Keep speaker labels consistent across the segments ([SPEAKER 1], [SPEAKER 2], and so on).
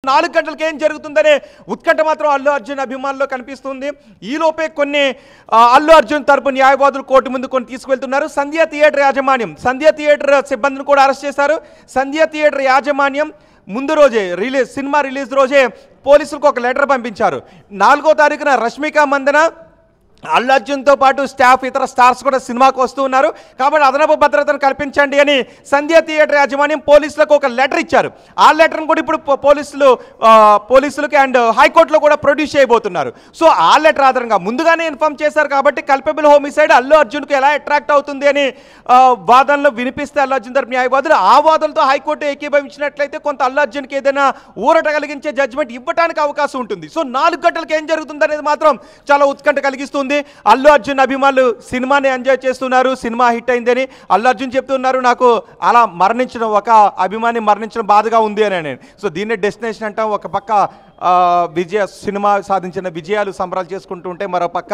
[SPEAKER 1] 4 గంటలకి ఏం జరుగుతుందనే ఉత్కంఠ మాత్రం అల్లు అర్జున్ అభిమానుల్లో కనిపిస్తుంది. ఈలోపే కొన్ని అల్లు అర్జున్ తరపు న్యాయవాదులు కోర్టు ముందు కొన్ని తీసుకువెళ్తున్నారు. సంధ్య థియేటర్ యాజమాన్యం, సంధ్య థియేటర్ సిబ్బందిని కూడా అరెస్ట్ చేశారు. సంధ్య థియేటర్ యాజమాన్యం ముందు రోజే సినిమా రిలీజ్ రోజే పోలీసులకు ఒక లెటర్ పంపించారు. 4వ తారీఖున రష్మిక మందన, అల్లు అర్జున్తో పాటు స్టాఫ్, ఇతర స్టార్స్ కూడా సినిమాకు వస్తూ ఉన్నారు కాబట్టి అదనపు భద్రతను కల్పించండి అని సంధ్య థియేటర్ యాజమాన్యం పోలీసులకు ఒక లెటర్ ఇచ్చారు. ఆ లెటర్ను కూడా ఇప్పుడు పోలీసులకి అండ్ హైకోర్టులో కూడా ప్రొడ్యూస్ చేయబోతున్నారు. సో ఆ లెటర్ ఆధారంగా ముందుగానే ఇన్ఫార్మ్ చేశారు కాబట్టి కల్పబుల్ హోమిసైడ్ అల్లు అర్జున్కు ఎలా అట్రాక్ట్ అవుతుంది అని వాదనలు వినిపిస్తే అల్లు అర్జున్ తరపు న్యాయవాదులు ఆ వాదనలతో హైకోర్టు ఏకీభవించినట్లయితే కొంత అల్లు అర్జున్కి ఏదైనా ఊరట కలిగించే జడ్జిమెంట్ ఇవ్వడానికి అవకాశం ఉంటుంది. సో 4 గంటలకు ఏం జరుగుతుంది అనేది మాత్రం చాలా ఉత్కంఠ కలిగిస్తుంది. అల్లు అర్జున్ అభిమానులు సినిమాని ఎంజాయ్ చేస్తున్నారు. సినిమా హిట్ అయిందని అల్లు అర్జున్ చెప్తున్నారు, నాకు అలా మరణించడం, ఒక అభిమాని మరణించడం బాధగా ఉంది అని నేను. సో దీన్నే డెస్టినేషన్ అంటాం. ఒక పక్క సినిమా సాధించిన విజయాలు సంబరాలు చేసుకుంటూ ఉంటే మరో పక్క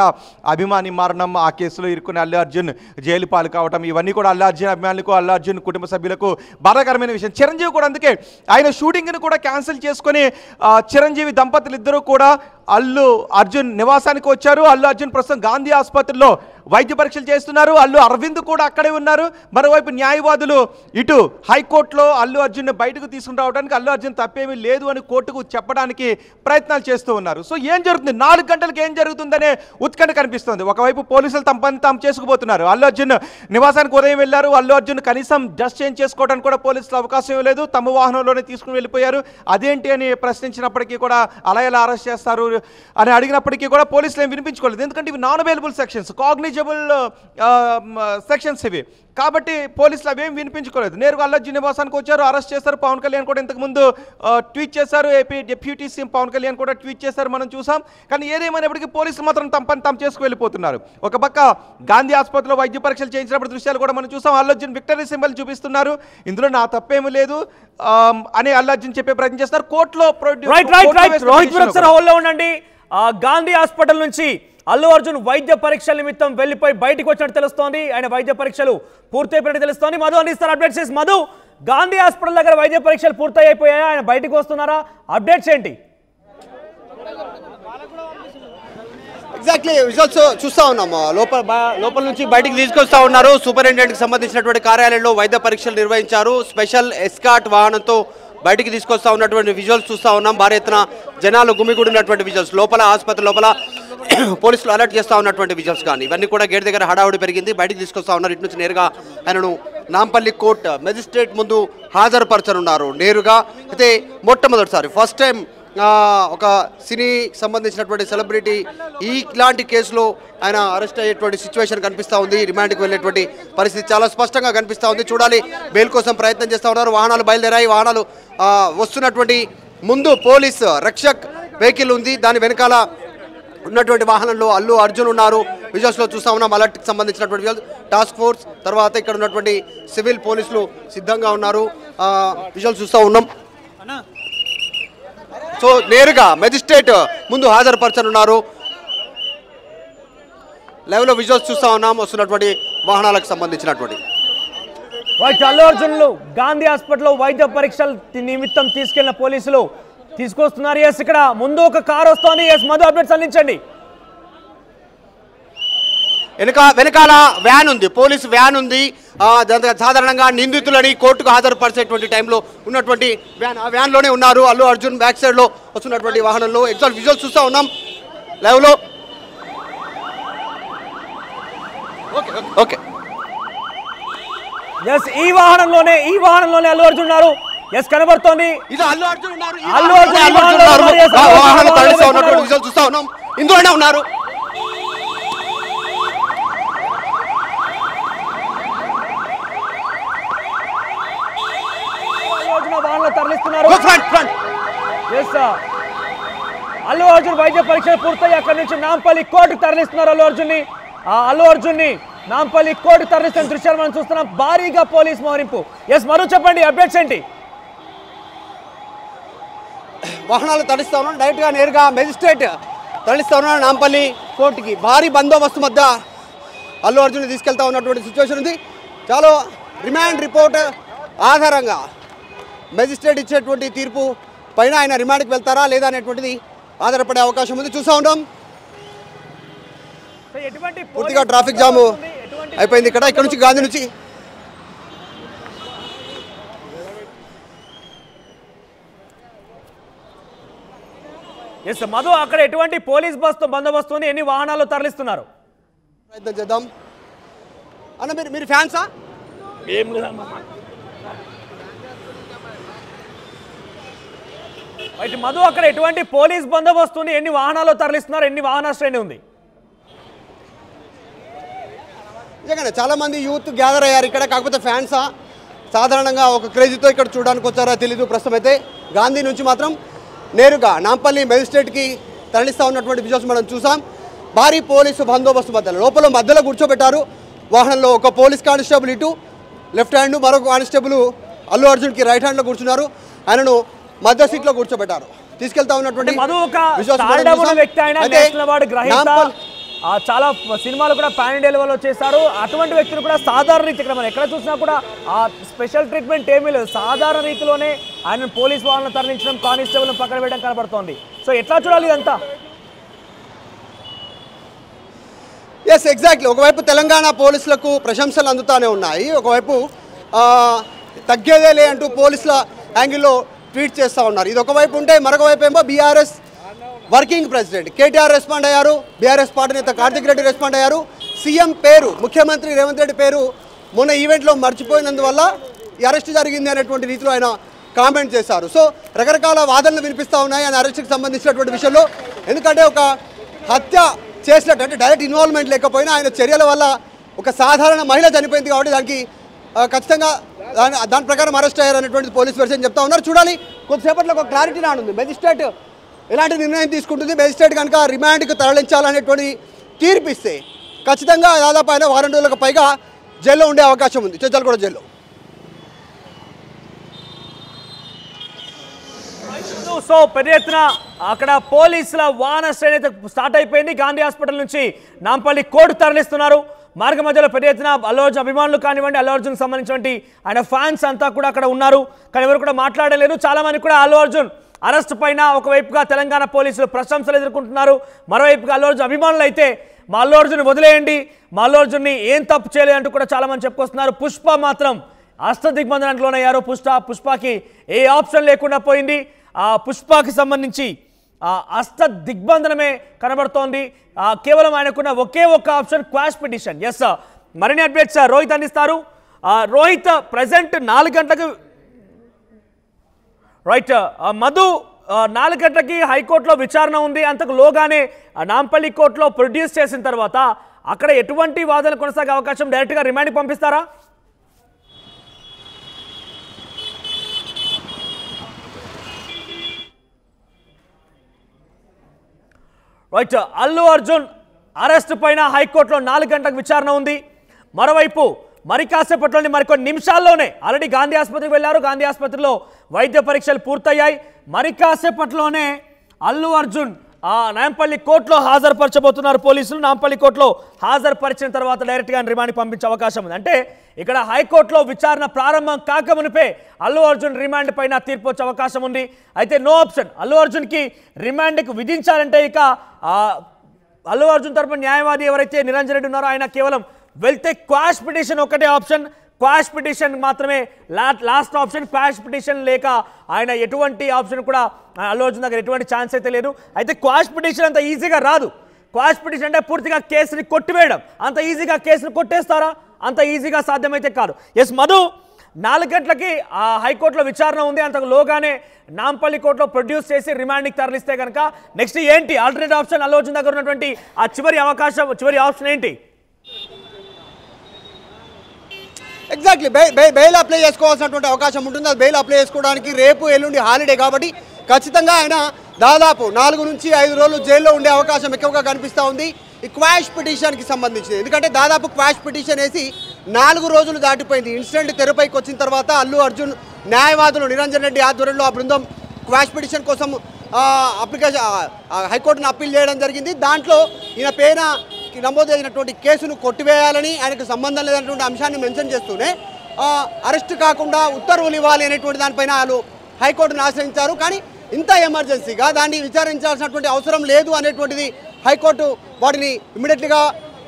[SPEAKER 1] అభిమాని మరణం, ఆ కేసులో ఇరుక్కునే అల్లు అర్జున్ జైలు పాలు కావటం, ఇవన్నీ కూడా అల్లు అర్జున్ అభిమానులకు, అల్లు అర్జున్ కుటుంబ సభ్యులకు బాధాకరమైన విషయం. చిరంజీవి కూడా అందుకే ఆయన షూటింగ్ని కూడా క్యాన్సిల్ చేసుకొని చిరంజీవి దంపతులు ఇద్దరూ కూడా అల్లు అర్జున్ నివాసానికి వచ్చారు. అల్లు అర్జున్ ప్రస్తుతం గాంధీ ఆసుపత్రిలో వైద్య పరీక్షలు చేస్తున్నారు. అల్లు అరవింద్ కూడా అక్కడే ఉన్నారు. మరోవైపు న్యాయవాదులు ఇటు హైకోర్టులో అల్లు అర్జున్ బయటకు తీసుకుని రావడానికి అల్లు అర్జున్ తప్పేమీ లేదు అని కోర్టుకు చెప్పడానికి ప్రయత్నాలు చేస్తూ ఉన్నారు. సో ఏం జరుగుతుంది, 4 గంటలకు ఏం జరుగుతుందనే ఉత్కంఠ కనిపిస్తుంది. ఒకవైపు పోలీసులు తమ పని తాము చేసుకుపోతున్నారు. అల్లు అర్జున్ నివాసానికి ఉదయం వెళ్లారు. అల్లు అర్జున్ కనీసం డ్రెస్ చేంజ్ చేసుకోవడానికి కూడా పోలీసులు అవకాశం ఇవ్వలేదు. తమ వాహనంలోనే తీసుకుని వెళ్ళిపోయారు. అదేంటి అని ప్రశ్నించినప్పటికీ కూడా అలా ఎలా అరెస్ట్ చేస్తారు అని అడిగినప్పటికీ కూడా పోలీసులు ఏం వినిపించుకోలేదు. ఎందుకంటే ఇవి non available sections, cognisable sections ఇవి కాబట్టి పోలీసులు అవేం వినిపించుకోలేదు. నేరుగా అల్లు అర్జున్ నివాసానికి వచ్చారు, అరెస్ట్ చేశారు. పవన్ కళ్యాణ్ కూడా ఇంతకుముందు ట్వీట్ చేశారు. AP deputy CM Pawan Kalyan కూడా ట్వీట్ చేశారు, మనం చూసాం. కానీ ఏదేమైనప్పటికీ పోలీసులు మాత్రం తమ పని తాము చేసుకువెళ్ళిపోతున్నారు. ఒక పక్క గాంధీ ఆసుపత్రిలో వైద్య పరీక్షలు చేయించినప్పుడు దృశ్యాలు కూడా మనం చూసాం. అల్లు అర్జున్ విక్టరీ సింబల్ చూపిస్తున్నారు. ఇందులో నా తప్పేమీ లేదు అని అల్లు అర్జున్ చెప్పే ప్రయత్నం చేస్తారు. కోర్టులో
[SPEAKER 2] ఉండండి. గాంధీ హాస్పిటల్ నుంచి అల్లు అర్జున్ వైద్య పరీక్షల నిమిత్తం వెళ్లిపోయి బయటకు వచ్చినట్టు తెలుస్తోంది. ఆయన వైద్య పరీక్షలు పూర్తయిపోయినట్టు తెలుస్తోంది. మధు అందిస్తారు అప్డేట్స్ చేసి. మధు, గాంధీ హాస్పిటల్ దగ్గర వైద్య పరీక్షలు పూర్తయిపోయాయా? ఆయన బయటకు వస్తున్నారా? అప్డేట్స్ ఏంటి?
[SPEAKER 3] ఎగ్జాక్ట్లీ విజువల్స్ చూస్తూ ఉన్నాము. లోపల నుంచి బయటికి తీసుకొస్తా ఉన్నారు. సూపరింటెండెంట్కి సంబంధించినటువంటి కార్యాలయంలో వైద్య పరీక్షలు నిర్వహించారు. స్పెషల్ ఎస్కాట్ వాహనంతో బయటికి తీసుకొస్తా ఉన్నటువంటి విజువల్స్ చూస్తూ ఉన్నాం. భారీ ఎత్తున జనాలు గుమిగూడినటువంటి విజువల్స్, లోపల ఆసుపత్రి లోపల పోలీసులు అలర్ట్ చేస్తూ ఉన్నటువంటి విజువల్స్ కానీ ఇవన్నీ కూడా గేట్ దగ్గర హడావుడి పెరిగింది. బయటికి తీసుకొస్తా ఉన్నారు. ఇటు నుంచి నేరుగా ఆయనను నాంపల్లి కోర్టు మెజిస్ట్రేట్ ముందు హాజరుపరచనున్నారు నేరుగా. అయితే మొట్టమొదటిసారి ఫస్ట్ టైం ఒక సినీకి సంబంధించినటువంటి సెలబ్రిటీ ఇలాంటి కేసులో ఆయన అరెస్ట్ అయ్యేటువంటి సిచ్యువేషన్ కనిపిస్తూ ఉంది. రిమాండ్కి వెళ్ళేటువంటి పరిస్థితి చాలా స్పష్టంగా కనిపిస్తూ ఉంది. చూడాలి, బెయిల్ కోసం ప్రయత్నం చేస్తూ ఉన్నారు. వాహనాలు బయలుదేరాయి. వాహనాలు వస్తున్నటువంటి ముందు పోలీస్ రక్షక్ వెహికల్ ఉంది. దాని వెనకాల ఉన్నటువంటి వాహనంలో అల్లు అర్జున్ ఉన్నారు. విజువల్స్లో చూస్తూ ఉన్నాం. అలర్ట్కి సంబంధించినటువంటి టాస్క్ ఫోర్స్, తర్వాత ఇక్కడ ఉన్నటువంటి సివిల్ పోలీసులు సిద్ధంగా ఉన్నారు. విజువల్స్ చూస్తూ ఉన్నాం. సో నేరుగా మెజిస్ట్రేట్ ముందు హాజరుపరచనున్నారు. లైవ్లో విజువల్స్ చూస్తూ ఉన్నాం వస్తున్నటువంటి వాహనాలకు సంబంధించినటువంటి.
[SPEAKER 2] అల్లు అర్జున్లు గాంధీ హాస్పిటల్లో వైద్య పరీక్షల నిమిత్తం తీసుకెళ్లిన పోలీసులు తీసుకొస్తున్నారు. ఎస్, ఇక్కడ ముందు ఒక కారు వస్తోంది. ఎస్ మధు, అప్డేట్స్ అందించండి.
[SPEAKER 3] వెనకాల వ్యాన్ ఉంది, పోలీసు వ్యాన్ ఉంది. సాధారణంగా నిందితులని కోర్టుకు హాజరుపరిచేటువంటి టైంలో ఉన్నటువంటి వ్యాన్, ఆ వ్యాన్లోనే ఉన్నారు అల్లు అర్జున్. బ్యాక్ సైడ్లో వస్తున్నటువంటి వాహనంలో ఎగ్జాక్ట్ విజువల్స్ చూస్తూ ఉన్నాం లైవ్లో. ఓకే
[SPEAKER 2] ఎస్, ఈ వాహనంలోనే అల్లు అర్జున్ ఉన్నారు. ఎస్, కనబడుతోంది.
[SPEAKER 3] అల్లు అర్జున్ చూస్తా ఉన్నాం. ఇందులోనే ఉన్నారు.
[SPEAKER 2] తరలిస్తున్నారు. అల్లు అర్జున్ వైద్య పరీక్షలు పూర్తయి అక్కడి నుంచి నాంపల్లి కోర్టుకు తరలిస్తున్నారు. అల్లు అర్జున్ ని నాంపల్లి కోర్టు తరలిస్తున్న దృశ్యాలు మనం చూస్తున్నాం. భారీగా పోలీస్ మోహరింపు. ఎస్ మరో చెప్పండి, అప్డేట్స్ ఏంటి?
[SPEAKER 3] వాహనాలు తరలిస్తా ఉన్నాం. డైరెక్ట్గా నేరుగా మెజిస్ట్రేట్ తరలిస్తా ఉన్నాను నాంపల్లి కోర్టుకి. భారీ బందోబస్తు మధ్య అల్లు అర్జున్ తీసుకెళ్తా ఉన్నటువంటి సిచ్యువేషన్ ఉంది. చాలా రిమాండ్ రిపోర్ట్ ఆధారంగా మెజిస్ట్రేట్ ఇచ్చేటువంటి తీర్పు పైన ఆయన రిమాండ్కి వెళ్తారా లేదా అనేటువంటిది ఆధారపడే అవకాశం ఉంది. చూస్తూ ఉన్నాం పూర్తిగా ట్రాఫిక్ జాము అయిపోయింది ఇక్కడ నుంచి గాంధీ నుంచి
[SPEAKER 2] మధు అక్కడ ఎటువంటి పోలీస్ బందోబస్తు ఎన్ని వాహనాలు తరలిస్తున్నారు?
[SPEAKER 3] ప్రయత్నం చేద్దాం అన్న. మీరు ఫ్యాన్సా?
[SPEAKER 4] ఏం లేదమ్మా.
[SPEAKER 2] అయితే మధు అక్కడ ఎటువంటి పోలీస్ బందోబస్తుని ఎన్ని వాహనాలు తరలిస్తున్నారు? ఎన్ని వాహన శ్రేణి ఉంది?
[SPEAKER 3] నిజంగానే చాలా మంది యూత్ గ్యాదర్ అయ్యారు ఇక్కడ. కాకపోతే ఫ్యాన్సా సాధారణంగా ఒక క్రేజీతో ఇక్కడ చూడడానికి వచ్చారో తెలీదు. ప్రస్తుతం అయితే గాంధీ నుంచి మాత్రం నేరుగా నాంపల్లి మెజిస్ట్రేట్కి తరలిస్తూ ఉన్నటువంటి విజువల్స్ మనం చూసాం. భారీ పోలీసు బందోబస్తు మధ్యలో కూర్చోబెట్టారు. వాహనంలో ఒక పోలీస్ కానిస్టేబుల్ ఇటు లెఫ్ట్ హ్యాండ్, మరొక కానిస్టేబుల్ అల్లు అర్జున్కి రైట్ హ్యాండ్లో కూర్చున్నారు. ఆయనను మధ్య సీట్లో కూర్చోబెట్టారు. తీసుకెళ్తా ఉన్నటువంటి
[SPEAKER 2] చాలా సినిమాలు కూడా పాన్ ఇండియా లెవెల్లో చేశారు. అటువంటి వ్యక్తులు కూడా సాధారణ రీతి ఇక్కడ మనం ఎక్కడ చూసినా కూడా ఆ స్పెషల్ ట్రీట్మెంట్ ఏమీ లేదు. సాధారణ రీతిలోనే ఆయన పోలీస్ వాళ్ళని తరలించడం, కానిస్టేబుల్ని పక్కన పెట్టడం కనబడుతోంది. సో ఎట్లా చూడాలి ఇదంతా?
[SPEAKER 3] Yes, exactly. ఒకవైపు తెలంగాణ పోలీసులకు ప్రశంసలు అందుతానే ఉన్నాయి, ఒకవైపు తగ్గేదేలే అంటూ పోలీసుల యాంగిల్లో ట్వీట్ చేస్తూ ఉన్నారు. ఇది ఒకవైపు ఉంటే మరొక వైపు ఏమో BRS working president KTR respond అయ్యారు. బీఆర్ఎస్ పార్టీ నేత కార్తిక్ రెడ్డి రెస్పాండ్ అయ్యారు. సీఎం పేరు, ముఖ్యమంత్రి రేవంత్ రెడ్డి పేరు మొన్న ఈవెంట్లో మర్చిపోయినందువల్ల ఈ అరెస్ట్ జరిగింది అనేటువంటి రీతిలో ఆయన కామెంట్ చేశారు. సో రకరకాల వాదనలు వినిపిస్తూ ఉన్నాయి ఆయన అరెస్ట్కి సంబంధించినటువంటి విషయంలో. ఎందుకంటే ఒక హత్య చేసినట్టు అంటే డైరెక్ట్ ఇన్వాల్వ్మెంట్ లేకపోయినా ఆయన చర్యల వల్ల ఒక సాధారణ మహిళ చనిపోయింది కాబట్టి దానికి ఖచ్చితంగా దాని ప్రకారం అరెస్ట్ అయ్యారనేటువంటి పోలీస్ వెర్షన్ చెప్తా ఉన్నారు. చూడాలి, కొద్దిసేపట్లో ఒక క్లారిటీ రానుంది. మెజిస్ట్రేట్ ఎలాంటి నిర్ణయం తీసుకుంటుంది, మెజిస్ట్రేట్ కనుక రిమాండ్కి తరలించాలనేటువంటి తీర్పిస్తే ఖచ్చితంగా దాదాపు ఆయన వారం రోజులకు పైగా జైల్లో ఉండే అవకాశం ఉంది, చెంచల్గూడ జైల్లో.
[SPEAKER 2] సో పెద్ద ఎత్తున అక్కడ పోలీసుల వాహన శ్రేణి స్టార్ట్ అయిపోయింది. గాంధీ హాస్పిటల్ నుంచి నాంపల్లి కోర్టు తరలిస్తున్నారు. మార్గ మధ్యలో పెద్ద ఎత్తున అల్లు అర్జున్ అభిమానులు కానివ్వండి, అల్లు అర్జున్ సంబంధించినటువంటి ఆయన ఫ్యాన్స్ అంతా కూడా అక్కడ ఉన్నారు. కానీ ఎవరు కూడా మాట్లాడలేరు. చాలా మంది కూడా అల్లు అర్జున్ అరెస్ట్ పైన ఒకవైపుగా తెలంగాణ పోలీసులు ప్రశంసలు ఎదుర్కొంటున్నారు, మరోవైపుగా అల్లు అర్జున్ అభిమానులు అయితే మా అల్లు అర్జున్ వదిలేయండి, మా అల్లు అర్జున్ని ఏం తప్పు చేయలేదు అంటూ కూడా చాలా మంది చెప్పుకొస్తున్నారు. పుష్ప మాత్రం అష్టదిగ్బంధనంలోనయ్యారు. పుష్పకి ఏ ఆప్షన్ లేకుండా పోయింది. ఆ పుష్పకి సంబంధించి అష్ట దిగ్బంధనమే కనబడుతోంది. కేవలం ఆయనకున్న ఒకే ఒక్క ఆప్షన్ క్వాష్ పిటిషన్. ఎస్, మరిన్ని అప్డేట్స్ రోహిత్ అందిస్తారు. రోహిత్, ప్రజెంట్ 4 గంటలకు రైట్ మధు 4 గంటలకి హైకోర్టులో విచారణ ఉంది. అంతకు లోగానే నాంపల్లి కోర్టులో ప్రొడ్యూస్ చేసిన తర్వాత అక్కడ ఎటువంటి వాదనలు కొనసాగే అవకాశం? డైరెక్ట్గా రిమాండ్కి పంపిస్తారా? రైట్, అల్లు అర్జున్ అరెస్ట్ పైన హైకోర్టులో 4 గంటలకు విచారణ ఉంది. మరోవైపు మరి కాసేపట్లోని మరికొన్ని నిమిషాల్లోనే ఆల్రెడీ గాంధీ ఆసుపత్రికి వెళ్ళారు. గాంధీ ఆసుపత్రిలో వైద్య పరీక్షలు పూర్తయ్యాయి. మరి కాసేపట్లోనే అల్లు అర్జున్ నాంపల్లి కోర్టులో హాజరుపరచబోతున్నారు పోలీసులు. నాంపల్లి కోర్టులో హాజరుపరిచిన తర్వాత డైరెక్ట్గా రిమాండ్కి పంపించే అవకాశం ఉంది. అంటే ఇక్కడ హైకోర్టులో విచారణ ప్రారంభం కాకమునిపే అల్లు అర్జున్ రిమాండ్ పైన తీర్పు వచ్చే అవకాశం ఉంది. అయితే నో ఆప్షన్. అల్లు అర్జున్కి రిమాండ్కి విధించాలంటే ఇక అల్లు అర్జున్ తరపున న్యాయవాది ఎవరైతే నిరంజన్ రెడ్డి ఉన్నారో ఆయన కేవలం వెళ్తే క్వాష్ పిటిషన్ ఒకటే ఆప్షన్. క్వాష్ పిటిషన్ మాత్రమే లాస్ట్ ఆప్షన్. క్వాష్ పిటిషన్ లేక ఆయన ఎటువంటి ఆప్షన్ కూడా అల్లు అర్జున్ దగ్గర ఎటువంటి ఛాన్స్ అయితే లేదు. అయితే క్వాష్ పిటిషన్ అంత ఈజీగా రాదు. క్వాష్ పిటిషన్ అంటే పూర్తిగా కేసుని కొట్టివేయడం. అంత ఈజీగా కేసును కొట్టేస్తారా? అంత ఈజీగా సాధ్యమైతే కాదు. ఎస్ మధు, 4 గంటలకి హైకోర్టులో విచారణ ఉంది. అంతకు లోగానే నాంపల్లి కోర్టులో ప్రొడ్యూస్ చేసి రిమాండ్కి తరలిస్తే కనుక నెక్స్ట్ ఏంటి ఆల్టర్నేట్ ఆప్షన్? అల్లు అర్జున్ దగ్గర ఉన్నటువంటి ఆ చివరి ఆప్షన్ ఏంటి?
[SPEAKER 3] ఎగ్జాక్ట్లీ, బెయిల్ అప్లై చేసుకోవాల్సినటువంటి అవకాశం ఉంటుంది. అది బెయిల్ అప్లై చేసుకోవడానికి రేపు ఎల్లుండి హాలిడే కాబట్టి ఖచ్చితంగా ఆయన దాదాపు 4 నుంచి 5 రోజులు జైల్లో ఉండే అవకాశం ఎక్కువగా కనిపిస్తూ ఉంది ఈ క్వాష్ పిటిషన్కి సంబంధించింది. ఎందుకంటే దాదాపు క్వాష్ పిటిషన్ వేసి 4 రోజులు దాటిపోయింది. ఇన్సిడెంట్ తెరపైకి వచ్చిన తర్వాత అల్లు అర్జున్ న్యాయవాదులు నిరంజన్ రెడ్డి ఆధ్వర్యంలో ఆ బృందం క్వాష్ పిటిషన్ కోసం అప్లికేషన్ హైకోర్టును అప్పీల్ చేయడం జరిగింది. దాంట్లో ఈయన పైన నమోదైనటువంటి కేసును కొట్టివేయాలని, ఆయనకు సంబంధం లేనటువంటి అంశాన్ని మెన్షన్ చేస్తూనే అరెస్ట్ కాకుండా ఉత్తర్వులు ఇవ్వాలి అనేటువంటి దానిపైన వాళ్ళు హైకోర్టును ఆశ్రయించారు. కానీ ఇంత ఎమర్జెన్సీగా దాన్ని విచారించాల్సినటువంటి అవసరం లేదు అనేటువంటిది హైకోర్టు వాటిని ఇమ్మీడియట్గా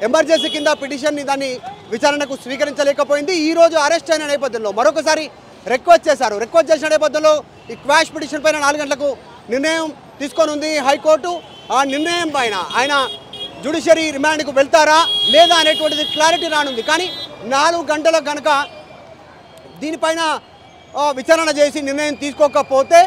[SPEAKER 3] ఎమర్జెన్సీ కింద పిటిషన్ని దాన్ని విచారణకు స్వీకరించలేకపోయింది. ఈరోజు అరెస్ట్ అయిన నేపథ్యంలో మరొకసారి రిక్వెస్ట్ చేశారు. రిక్వెస్ట్ చేసిన నేపథ్యంలో ఈ క్వాష్ పిటిషన్ పైన 4 గంటలకు నిర్ణయం తీసుకొని ఉంది హైకోర్టు. ఆ నిర్ణయం పైన ఆయన జ్యుడిషియరీ రిమాండ్కు వెళ్తారా లేదా అనేటువంటిది క్లారిటీ రానుంది. కానీ 4 గంటలకు కనుక దీనిపైన విచారణ చేసి నిర్ణయం తీసుకోకపోతే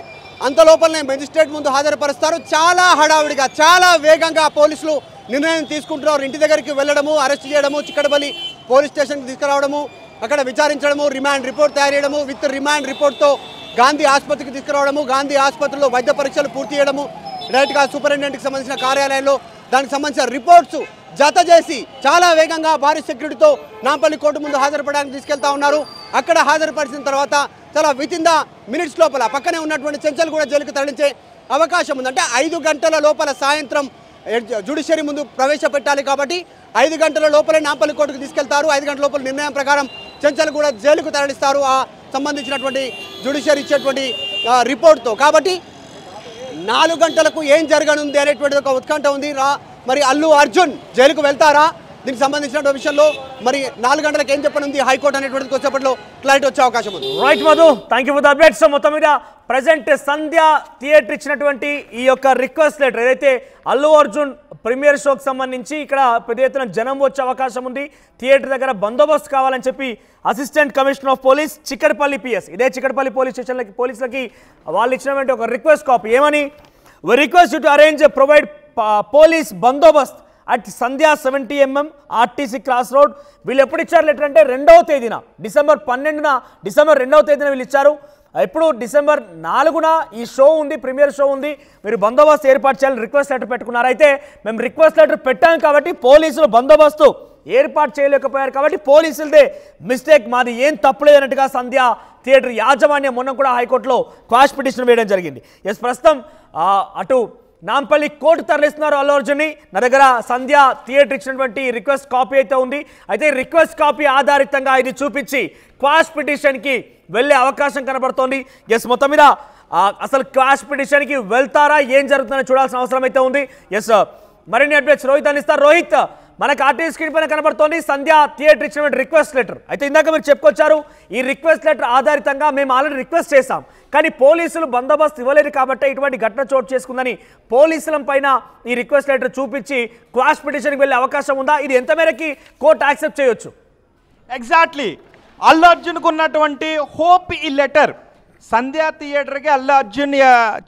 [SPEAKER 3] అంతలోపలనే మెజిస్ట్రేట్ ముందు హాజరుపరుస్తారు. చాలా హడావిడిగా చాలా వేగంగా పోలీసులు నిర్ణయం తీసుకుంటున్నారు. ఇంటి దగ్గరికి వెళ్ళడము, అరెస్ట్ చేయడము, చిక్కడపల్లి పోలీస్ స్టేషన్కి తీసుకురావడము, అక్కడ విచారించడము, రిమాండ్ రిపోర్ట్ తయారు చేయడము, విత్ రిమాండ్ రిపోర్ట్తో గాంధీ ఆసుపత్రికి తీసుకురావడము, గాంధీ ఆసుపత్రిలో వైద్య పరీక్షలు పూర్తి చేయడము, డైరెక్ట్గా సూపరింటెండెంట్కి సంబంధించిన కార్యాలయంలో దానికి సంబంధించిన రిపోర్ట్స్ జత చేసి చాలా వేగంగా భారీ సెక్యూరిటీతో నాంపల్లి కోర్టు ముందు హాజరుపడడానికి తీసుకెళ్తా ఉన్నారు. అక్కడ హాజరుపరిచిన తర్వాత చాలా విత్ ఇన్ ద మినిట్స్ లోపల పక్కనే ఉన్నటువంటి చెంచల్ కూడా జైలుకు తరలించే అవకాశం ఉంది. అంటే 5 గంటల లోపల సాయంత్రం జ్యుడిషియరీ ముందు ప్రవేశపెట్టాలి కాబట్టి 5 గంటల లోపలే నాంపల్లి కోర్టుకు తీసుకెళ్తారు. 5 గంటల లోపల నిర్ణయం ప్రకారం చెంచల్ కూడా జైలుకు తరలిస్తారు ఆ సంబంధించినటువంటి జ్యుడిషియరీ ఇచ్చేటువంటి రిపోర్ట్తో. కాబట్టి 4 గంటలకు ఏం జరగనుంది అనేటువంటిది ఒక ఉత్కంఠ ఉంది. మరి అల్లు అర్జున్ జైలుకు వెళ్తారా, దీనికి సంబంధించిన విషయంలో మరి 4 గంటలకు ఏం చెప్పనుంది హైకోర్టు అనేటువంటిది కొద్దిసేపట్లో క్లారిటీ వచ్చే అవకాశం ఉంది.
[SPEAKER 2] Right Madhu, thank you for the updates. మొత్తం మీద ప్రజెంట్ సంధ్య థియేటర్ ఇచ్చినటువంటి ఈ యొక్క రిక్వెస్ట్ లెటర్ ఏదైతే అల్లు అర్జున్ ప్రీమియర్ షోకి సంబంధించి ఇక్కడ పెద్ద ఎత్తున జనం వచ్చే అవకాశం ఉంది, థియేటర్ దగ్గర బందోబస్తు కావాలని చెప్పి assistant commissioner of police Chikkadpally PS ఇదే చిక్కడపల్లి పోలీస్ స్టేషన్లకి పోలీసులకి వాళ్ళు ఇచ్చినటువంటి ఒక రిక్వెస్ట్ కాపీ ఏమని, we request you to arrange provide police bandobast at Sandhya 70 mm RTC cross road. వీళ్ళు ఎప్పుడు ఇచ్చారు లెటర్ అంటే 2వ తేదీన డిసెంబర్ 2వ తేదీన వీళ్ళు ఇచ్చారు. ఇప్పుడు డిసెంబర్ 4న ఈ షో ఉంది, ప్రీమియర్ షో ఉంది, మీరు బందోబస్తు ఏర్పాటు చేయాలని రిక్వెస్ట్ లెటర్ పెట్టుకున్నారు. అయితే మేము రిక్వెస్ట్ లెటర్ పెట్టాం కాబట్టి పోలీసులు బందోబస్తు ఏర్పాటు చేయలేకపోయారు కాబట్టి పోలీసులదే మిస్టేక్, మాది ఏం తప్పులేదు అన్నట్టుగా సంధ్య థియేటర్ యాజమాన్యం మొన్న కూడా హైకోర్టులో క్వాష్ పిటిషన్ వేయడం జరిగింది. ప్రస్తుతం అటు నాంపల్లి కోర్టు తరలిస్తున్నారు అల్లు అర్జున్ని. నా దగ్గర సంధ్య థియేటర్ ఇచ్చినటువంటి రిక్వెస్ట్ కాపీ అయితే ఉంది. అయితే రిక్వెస్ట్ కాపీ ఆధారితంగా ఇది చూపించి క్వాష్ పిటిషన్కి వెళ్ళే అవకాశం కనబడుతోంది. మొత్తం మీద అసలు క్వాష్ పిటిషన్కి వెళ్తారా, ఏం జరుగుతుందని చూడాల్సిన అవసరం అయితే ఉంది. మరిన్ని అప్డేట్స్ రోహిత్ అందిస్తారు. రోహిత్, మనకు ఆర్టీసీ స్క్రీన్ పైన కనబడుతోంది సంధ్య థియేటర్ ఇచ్చినటువంటి రిక్వెస్ట్ లెటర్. అయితే ఇందాక మీరు చెప్పుకొచ్చారు ఈ రిక్వెస్ట్ లెటర్ ఆధారితంగా మేము ఆల్రెడీ రిక్వెస్ట్ చేశాం, కానీ పోలీసులు బందోబస్తు ఇవ్వలేరు కాబట్టి ఇటువంటి ఘటన చోటు చేసుకుందని పోలీసుల పైన ఈ రిక్వెస్ట్ లెటర్ చూపించి క్వాష్ పిటిషన్కి వెళ్ళే అవకాశం ఉందా? ఇది ఎంత మేరకి కోర్టు యాక్సెప్ట్ చేయొచ్చు?
[SPEAKER 1] ఎగ్జాక్ట్లీ అల్లు అర్జున్కు ఉన్నటువంటి హోప్ ఈ లెటర్ సంధ్యా థియేటర్కి అల్లు అర్జున్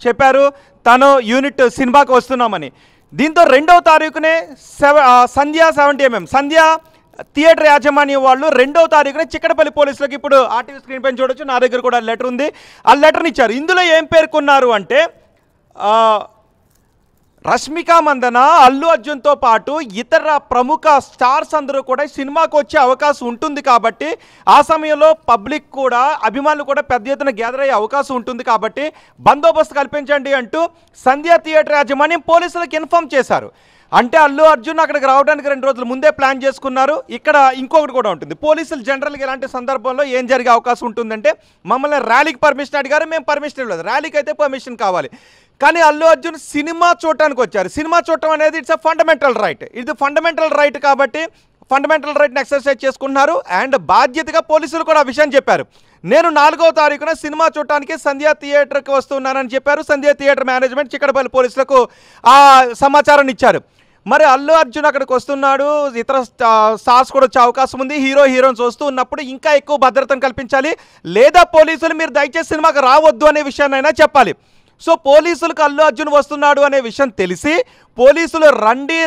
[SPEAKER 1] చెప్పారు తను యూనిట్ సినిమాకి వస్తున్నామని. దీంతో 2వ తారీఖునే సంధ్యా 70 mm సంధ్యా థియేటర్ యాజమాన్యం వాళ్ళు 2వ తారీఖున చిక్కడపల్లి పోలీసులకు ఇప్పుడు ఆర్టీవీ స్క్రీన్ పైన చూడొచ్చు, నా దగ్గర కూడా లెటర్ ఉంది, ఆ లెటర్ని ఇచ్చారు. ఇందులో ఏం పేర్కొన్నారు అంటే రష్మిక మందన, అల్లు అర్జున్తో పాటు ఇతర ప్రముఖ స్టార్స్ అందరూ కూడా సినిమాకు వచ్చే అవకాశం ఉంటుంది కాబట్టి ఆ సమయంలో పబ్లిక్ కూడా అభిమానులు కూడా పెద్ద ఎత్తున గ్యాదర్ అయ్యే అవకాశం ఉంటుంది కాబట్టి బందోబస్తు కల్పించండి అంటూ సంధ్యా థియేటర్ యాజమాన్యం పోలీసులకు ఇన్ఫార్మ్ చేశారు. అంటే అల్లు అర్జున్ అక్కడికి రావడానికి 2 రోజుల ముందే ప్లాన్ చేసుకున్నారు. ఇక్కడ ఇంకొకటి కూడా ఉంటుంది, పోలీసులు జనరల్గా ఇలాంటి సందర్భంలో ఏం జరిగే అవకాశం ఉంటుందంటే మమ్మల్ని ర్యాలీకి పర్మిషన్ అడిగారు, మేము పర్మిషన్ ఇవ్వలేదు, ర్యాలీకి అయితే పర్మిషన్ కావాలి. కానీ అల్లు అర్జున్ సినిమా చూడటానికి వచ్చారు. సినిమా చూడటం అనేది ఇట్స్ అ ఫండమెంటల్ రైట్, ఇది ఫండమెంటల్ రైట్ కాబట్టి ఫండమెంటల్ రైట్ని ఎక్సర్సైజ్ చేసుకుంటున్నారు. అండ్ బాధ్యతగా పోలీసులు కూడా ఆ విషయం చెప్పారు. నేను 4వ తారీఖున సినిమా చూడటానికి సంధ్యా థియేటర్కి వస్తున్నానని చెప్పారు. సంధ్యా థియేటర్ మేనేజ్మెంట్ చిక్కడపల్లి పోలీసులకు ఆ సమాచారాన్ని ఇచ్చారు. మరి అల్లు అర్జున్ అక్కడికి వస్తున్నాడు, ఇతర స్టార్స్ కూడా వచ్చే అవకాశం ఉంది, హీరోయిన్స్ వస్తూ ఉన్నప్పుడు ఇంకా ఎక్కువ భద్రతను కల్పించాలి, లేదా పోలీసులు మీరు దయచేసి సినిమాకి రావద్దు అనే విషయాన్నైనా చెప్పాలి. సో పోలీసులకు అల్లు అర్జున్ వస్తున్నాడు అనే విషయం తెలిసి పోలీసులు రండి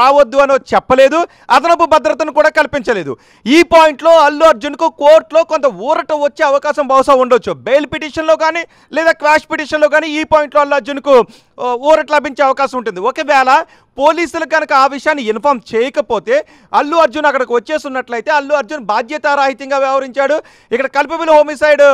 [SPEAKER 1] రావద్దు అని చెప్పలేదు, అదనపు భద్రతను కూడా కల్పించలేదు. ఈ పాయింట్లో అల్లు అర్జున్కు కోర్టులో కొంత ఊరట వచ్చే అవకాశం బహుశా ఉండొచ్చు. బెయిల్ పిటిషన్లో కానీ లేదా క్వాష్ పిటిషన్లో కానీ ఈ పాయింట్లో అల్లు అర్జున్కు ఊరట లభించే అవకాశం ఉంటుంది. ఒకవేళ పోలీసులు కనుక ఆ విషయాన్ని ఇన్ఫార్మ్ చేయకపోతే అల్లు అర్జున్ అక్కడికి వచ్చేస్తున్నట్లయితే అల్లు అర్జున్ బాధ్యతారాహిత్యంగా వ్యవహరించాడు, ఇక్కడ కల్పబుల్ హోమిసైడ్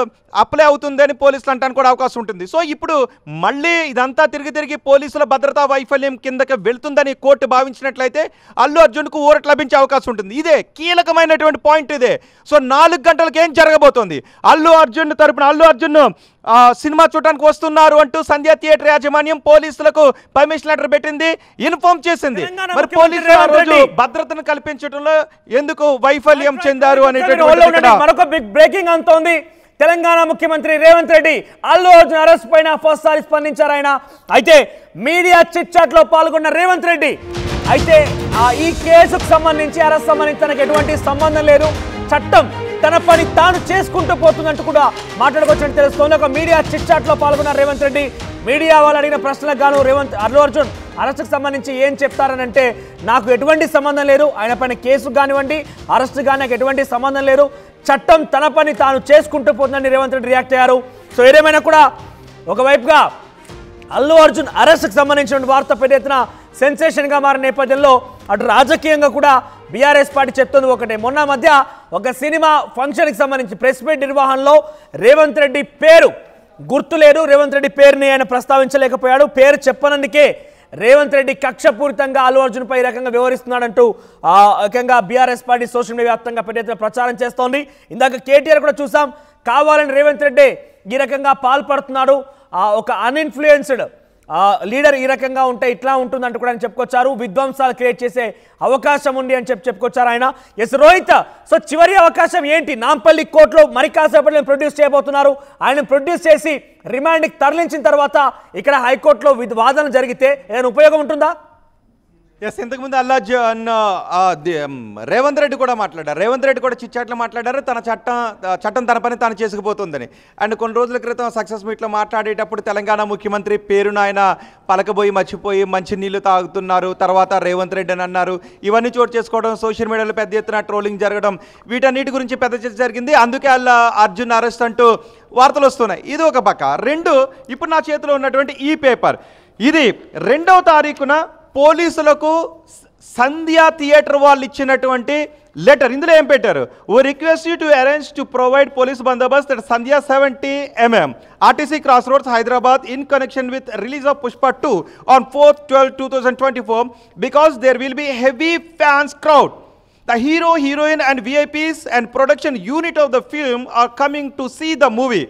[SPEAKER 1] అప్లై అవుతుందని పోలీసులు అంటానికి కూడా అవకాశం ఉంటుంది. సో ఇప్పుడు మళ్ళీ ఇదంతా తిరిగి పోలీసుల భద్రతా వైఫల్యం కిందకి వెళ్తుందని కోర్టు భావించినట్లయితే అల్లు అర్జున్కు ఊరట లభించే అవకాశం ఉంటుంది. ఇదే కీలకమైనటువంటి పాయింట్ ఇదే. సో 4 గంటలకు ఏం జరగబోతోంది? అల్లు అర్జున్ తరపున అల్లు అర్జున్ సినిమా చూడడానికి వస్తున్నారు అంటూ సంధ్య థియేటర్ యాజమాన్యం పోలీసులకు పర్మిషన్ లెటర్ పెట్టింది, ఇన్ఫార్మ్ చేసింది. మరి పోలీసులు ఆ రోజు భద్రతను కల్పించడంలో ఎందుకు వైఫల్యం చెందారు అనేటువంటి
[SPEAKER 2] మరొక బిగ్ బ్రేకింగ్ అంతోంది. తెలంగాణ ముఖ్యమంత్రి రేవంత్ రెడ్డి అల్లు అర్జున్ అరెస్ట్ పైన ఫస్ట్ సారి స్పందించారు ఆయన. అయితే మీడియా చిట్ చాట్ లో పాల్గొన్న రేవంత్ రెడ్డి అయితే ఈ కేసుకు సంబంధించి అరెస్ట్ సంబంధించి తనకు ఎటువంటి సంబంధం లేదు, చట్టం తన పని తాను చేసుకుంటూ పోతుందంటూ కూడా మాట్లాడుకోవచ్చని తెలుస్తోంది. ఒక మీడియా చిట్ చాట్ లో పాల్గొన్న రేవంత్ రెడ్డి మీడియా వాళ్ళు అడిగిన ప్రశ్నలకు గాను అల్లు అర్జున్ అరెస్టుకు సంబంధించి ఏం చెప్తారని అంటే, నాకు ఎటువంటి సంబంధం లేదు, ఆయన పైన కేసు కానివ్వండి అరెస్ట్ కానీ నాకు ఎటువంటి సంబంధం లేదు, చట్టం తన పని తాను చేసుకుంటూ పోతుందని రేవంత్ రెడ్డి రియాక్ట్ అయ్యారు. సో ఏదేమైనా కూడా ఒకవైపుగా అల్లు అర్జున్ అరెస్ట్కి సంబంధించిన వార్త పెద్ద ఎత్తున సెన్సేషన్గా మారిన నేపథ్యంలో అటు రాజకీయంగా కూడా బీఆర్ఎస్ పార్టీ చెప్తుంది ఒకటే. మొన్న మధ్య ఒక సినిమా ఫంక్షన్కి సంబంధించి ప్రెస్ మీట్ నిర్వహణలో రేవంత్ రెడ్డి పేరు గుర్తులేదు, రేవంత్ రెడ్డి పేరుని ఆయన ప్రస్తావించలేకపోయాడు. పేరు చెప్పనందుకే రేవంత్ రెడ్డి కక్షపూరితంగా అల్లు అర్జున్ పై రకంగా వ్యవహరిస్తున్నాడంటూ ఏకంగా బీఆర్ఎస్ పార్టీ సోషల్ మీడియా వ్యాప్తంగా పెద్ద ఎత్తున ప్రచారం చేస్తోంది. ఇందాక కేటీఆర్ కూడా చూసాం, కావాలని రేవంత్ రెడ్డి ఈ రకంగా పాల్పడుతున్నాడు, ఒక అన్ఇన్ఫ్లుయెన్స్డ్ లీడర్ ఈ రకంగా ఉంటే ఇట్లా ఉంటుందంటూ కూడా ఆయన చెప్పుకొచ్చారు. విధ్వంసాలు క్రియేట్ చేసే అవకాశం ఉంది అని చెప్పుకొచ్చారు ఆయన. ఎస్ రోహిత్, సో చివరి అవకాశం ఏంటి? నాంపల్లి కోర్టులో మరి కాసేపట్లో ప్రొడ్యూస్ చేయబోతున్నారు. ఆయన ప్రొడ్యూస్ చేసి రిమాండ్కి తరలించిన తర్వాత ఇక్కడ హైకోర్టులో వాదన జరిగితే ఏదైనా ఉపయోగం ఉంటుందా?
[SPEAKER 1] ఎస్, ఇంతకుముందు అల్లు అర్జున్ రేవంత్ రెడ్డి కూడా మాట్లాడారు. రేవంత్ రెడ్డి కూడా చిట్చాట్లో మాట్లాడారు, తన చట్టం తన పని తాను చేసుకుపోతుందని. అండ్ కొన్ని రోజుల క్రితం సక్సెస్ మీట్లో మాట్లాడేటప్పుడు తెలంగాణ ముఖ్యమంత్రి పేరును ఆయన పలకబోయి మర్చిపోయి మంచి నీళ్లు తాగుతున్నారు, తర్వాత రేవంత్ రెడ్డి అని అన్నారు. ఇవన్నీ చోటు చేసుకోవడం, సోషల్ మీడియాలో పెద్ద ఎత్తున ట్రోలింగ్ జరగడం, వీటన్నిటి గురించి పెద్ద చర్చ జరిగింది. అందుకే అల్లు అర్జున్ అరెస్ట్ అంటూ వార్తలు వస్తున్నాయి. ఇది ఒక పక్క. రెండు, ఇప్పుడు నా చేతిలో ఉన్నటువంటి ఈ పేపర్, ఇది 2వ తారీఖున పోలీసులకు సంధ్య థియేటర్ వాళ్ళు ఇచ్చినటువంటి లెటర్. ఇందులో ఏం పెట్టారు? ఓ request you to arrange to provide police bandobast at Sandhya 70 mm RTC Cross Roads, Hyderabad in connection with release of Pushpa 2 on 4/12/2024 because there will be heavy fans crowd. The hero, heroine and VIPs and production unit of the film are coming to see the movie.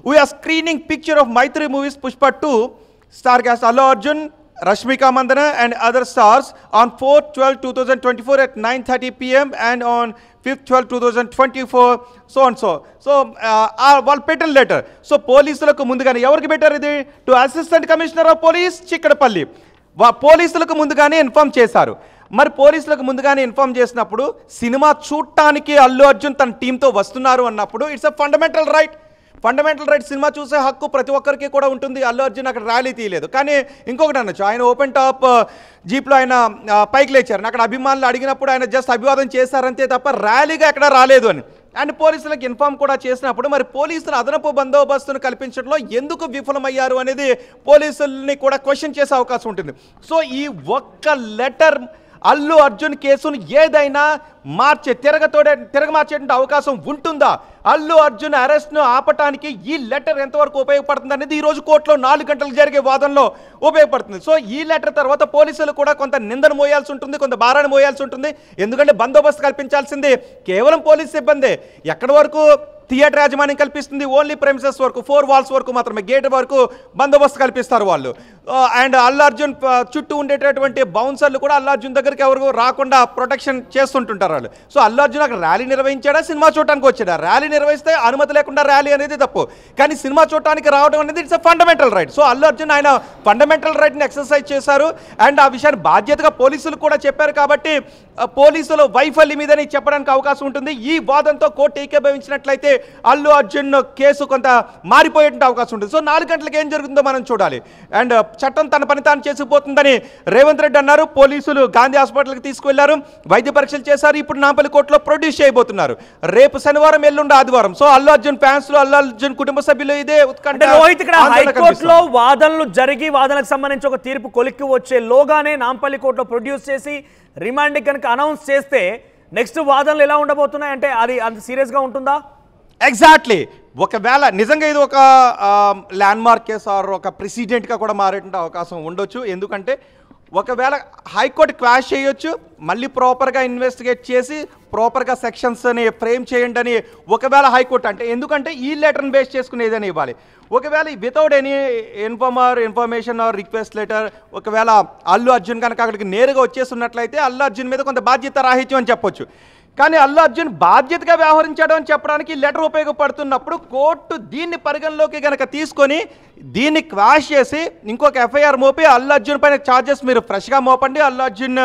[SPEAKER 1] We are screening picture of Maitri movies Pushpa 2 star cast Allu Arjun, Rashmika Mandana and other stars on 4/12/2024 at 9:30 p.m. and on 5/12/2024 so and so. So వాళ్ళు పెట్టిన letter. So పోలీసులకు ముందుగానే ఎవరికి పెట్టారు ఇది? To assistant commissioner of police Chikkadpally. పోలీసులకు ముందుగానే inform చేశారు. మరి పోలీసులకు ముందుగానే ఇన్ఫార్మ్ చేసినప్పుడు సినిమా చూడటానికి అల్లు అర్జున్ తన టీంతో వస్తున్నారు అన్నప్పుడు it's a fundamental right. Cinema చూసే హక్కు ప్రతి ఒక్కరికి కూడా ఉంటుంది. అల్లు అర్జున్ అక్కడ ర్యాలీ తీయలేదు. కానీ ఇంకొకటి అనొచ్చు, ఆయన ఓపెన్ టాప్ జీప్లో ఆయన పైకి లేచారు. అక్కడ అభిమానులు అడిగినప్పుడు ఆయన జస్ట్ అభివాదం చేశారంతే తప్ప ర్యాలీగా ఎక్కడ రాలేదు అని. అండ్ పోలీసులకు ఇన్ఫార్మ్ కూడా చేసినప్పుడు మరి పోలీసులు అదనపు బందోబస్తును కల్పించడంలో ఎందుకు విఫలమయ్యారు అనేది పోలీసుల్ని కూడా క్వశ్చన్ చేసే అవకాశం ఉంటుంది. సో ఈ ఒక్క లెటర్ అల్లు అర్జున్ కేసును ఏదైనా తిరగమార్చేటువంటి అవకాశం ఉంటుందా? అల్లు అర్జున్ అరెస్ట్ను ఆపటానికి ఈ లెటర్ ఎంతవరకు ఉపయోగపడుతుంది అనేది ఈరోజు కోర్టులో 4 గంటలకు జరిగే వాదనలో ఉపయోగపడుతుంది. సో ఈ లెటర్ తర్వాత పోలీసులు కూడా కొంత నిందను మోయాల్సి ఉంటుంది, కొంత భారాన్ని మోయాల్సి ఉంటుంది. ఎందుకంటే బందోబస్తు కల్పించాల్సింది కేవలం పోలీస్ సిబ్బంది. ఎక్కడి వరకు థియేటర్ యాజమాన్యం కల్పిస్తుంది? ఓన్లీ ప్రెమిసెస్ వరకు, 4 వాల్స్ వరకు మాత్రమే, గేట్ వరకు బందోబస్తు కల్పిస్తారు వాళ్ళు. అండ్ అల్లు అర్జున్ చుట్టూ ఉండేటటువంటి బౌన్సర్లు కూడా అల్లు అర్జున్ దగ్గరికి ఎవరు రాకుండా ప్రొటెక్షన్ చేస్తుంటుంటారు వాళ్ళు. సో అల్లు అర్జున్ అక్కడ ర్యాలీ నిర్వహించాడా, సినిమా చూడటానికి వచ్చాడా? ర్యాలీ నిర్వహిస్తే అనుమతి లేకుండా ర్యాలీ అనేది తప్పు, కానీ సినిమా చూడటానికి రావడం అనేది it's a fundamental right. So Allu Arjun ఆయన ఫండమెంటల్ రైట్ని ఎక్సర్సైజ్ చేశారు. అండ్ ఆ విషయాన్ని బాధ్యతగా పోలీసులు కూడా చెప్పారు. కాబట్టి పోలీసులు వైఫల్యం మీదని చెప్పడానికి అవకాశం ఉంటుంది. ఈ వాదంతో కోర్టు ఏకీభవించినట్లయితే అల్లు అర్జున్ కేసు కొంత మారిపోయేటువంటి అవకాశం ఉంటుంది. సో 4 గంటలకు ఏం జరుగుతుందో మనం చూడాలి. అండ్ చట్టం తన పని తాను చేసుకుపోతుందని రేవంత్ రెడ్డి అన్నారు. పోలీసులు గాంధీ హాస్పిటల్కి తీసుకువెళ్లారు, వైద్య పరీక్షలు చేశారు. ఇప్పుడు నాంపల్లి కోర్టులో ప్రొడ్యూస్ చేయబోతున్నారు. రేపు శనివారం, ఎల్లుండి ఆదివారం. సో అల్లు అర్జున్ ఫ్యాన్స్, అల్లు అర్జున్ కుటుంబ సభ్యులు ఇదే ఉత్కంఠ.
[SPEAKER 2] రోహిత్, ఇక్కడ హైకోర్టులో వాదనలు జరిగి వాదనకు సంబంధించి ఒక తీర్పు కొలిక్కి వచ్చే లోగానే నాంపల్లి కోర్టులో ప్రొడ్యూస్ చేసి రిమాండ్ కనుక అనౌన్స్ చేస్తే నెక్స్ట్ వాదనలు ఎలా ఉండబోతున్నాయి అంటే అది అంత సీరియస్గా ఉంటుందా?
[SPEAKER 1] ఎగ్జాక్ట్లీ. ఒకవేళ నిజంగా ఇది ఒక ల్యాండ్ మార్క్ కేసు ఆర్ ఒక ప్రెసిడెంట్గా కూడా మారేటువంటి అవకాశం ఉండొచ్చు. ఎందుకంటే ఒకవేళ హైకోర్టు క్వాష్ చేయొచ్చు, మళ్ళీ ప్రాపర్గా ఇన్వెస్టిగేట్ చేసి ప్రాపర్గా సెక్షన్స్ని ఫ్రేమ్ చేయండి అని ఒకవేళ హైకోర్టు అంటే, ఎందుకంటే ఈ లెటర్ని బేస్ చేసుకుని ఏదైనా ఇవ్వాలి. ఒకవేళ without any information are request letter ఒకవేళ అల్లు అర్జున్ కనుక అక్కడికి నేరుగా వచ్చేస్తున్నట్లయితే అల్లు అర్జున్ మీద కొంత బాధ్యత రాహిత్యం అని చెప్పొచ్చు. కానీ అల్లు అర్జున్ బాధ్యతగా వ్యవహరించడం అని చెప్పడానికి లెటర్ ఉపయోగపడుతున్నప్పుడు కోర్టు దీన్ని పరిగణలోకి కనుక తీసుకొని దీన్ని క్వాష్ చేసి ఇంకొక ఎఫ్ఐఆర్ మోపి అల్లు అర్జున్ పైన ఛార్జెస్ మీరు ఫ్రెష్గా మోపండి, అల్లు అర్జున్